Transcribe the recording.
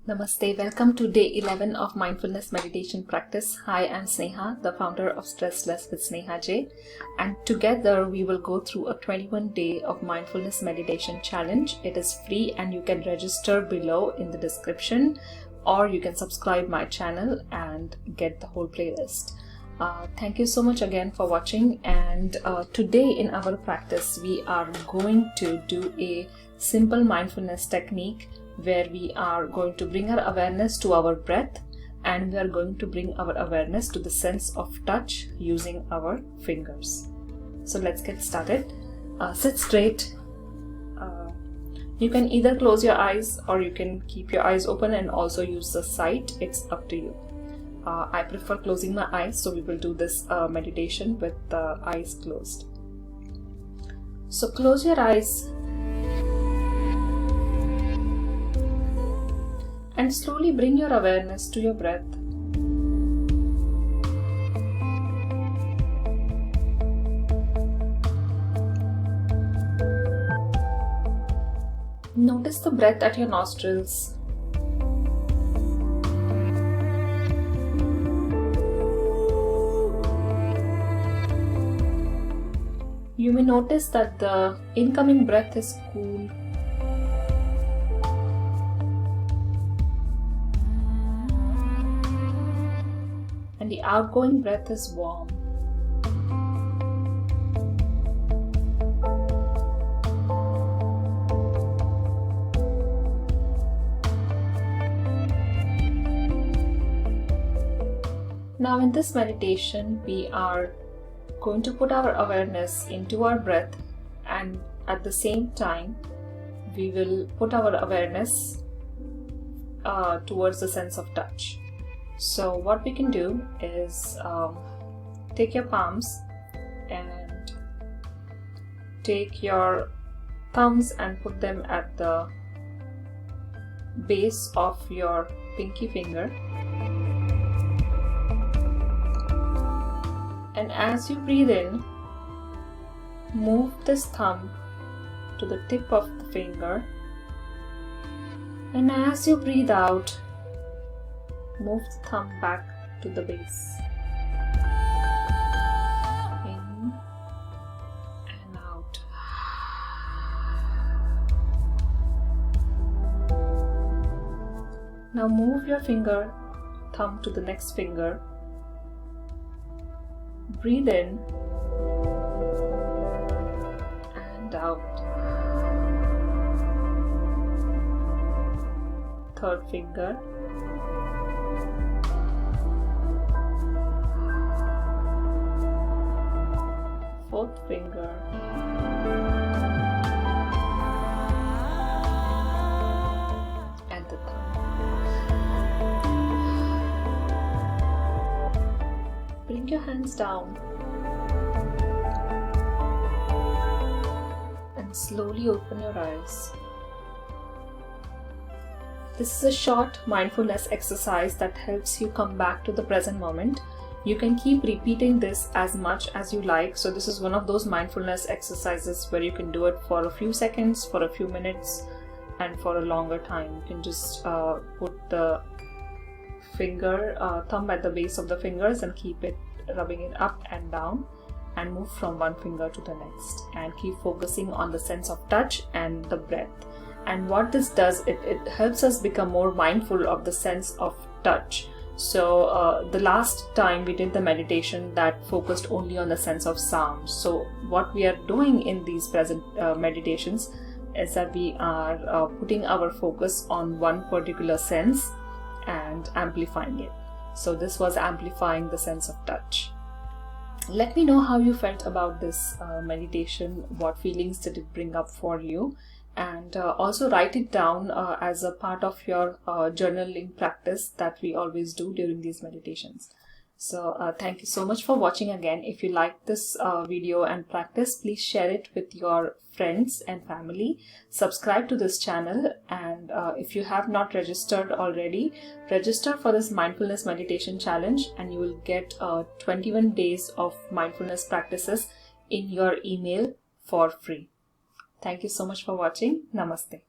Namaste, welcome to day 11 of mindfulness meditation practice. Hi, I'm Sneha, the founder of Stress Less with Sneha J, and together we will go through a 21-day of mindfulness meditation challenge. It is free and you can register below in the description, or you can subscribe my channel and get the whole playlist. Thank you so much again for watching, and today in our practice we are going to do a simple mindfulness technique where we are going to bring our awareness to our breath, and we are going to bring our awareness to the sense of touch using our fingers. So let's get started. Sit straight. You can either close your eyes or you can keep your eyes open and also use the sight. It's up to you. I prefer closing my eyes, so we will do this meditation with the eyes closed. So close your eyes and slowly bring your awareness to your breath. Notice the breath at your nostrils. You may notice that the incoming breath is cool, and the outgoing breath is warm. Now in this meditation, we are going to put our awareness into our breath, and at the same time we will put our awareness towards the sense of touch. So what we can do is take your palms and take your thumbs and put them at the base of your pinky finger. And as you breathe in, move this thumb to the tip of the finger. And as you breathe out, move the thumb back to the base. In and out. Now move your thumb to the next finger. Breathe in and out. Third finger. Fourth finger. And the thumb. Bring your hands down and slowly open your eyes. This is a short mindfulness exercise that helps you come back to the present moment. You can keep repeating this as much as you like. So this is one of those mindfulness exercises where you can do it for a few seconds, for a few minutes, and for a longer time. You can just put the thumb at the base of the fingers and keep it rubbing it up and down, and move from one finger to the next, and keep focusing on the sense of touch and the breath. And what this does, it helps us become more mindful of the sense of touch. So the last time we did the meditation that focused only on the sense of sound. So what we are doing in these present meditations is that we are putting our focus on one particular sense and amplifying it. So this was amplifying the sense of touch. Let me know how you felt about this meditation. What feelings did it bring up for you? And also write it down as a part of your journaling practice that we always do during these meditations. So thank you so much for watching again. If you like this video and practice, please share it with your friends and family. Subscribe to this channel, and if you have not registered already, register for this mindfulness meditation challenge, and you will get 21 days of mindfulness practices in your email for free. Thank you so much for watching. Namaste.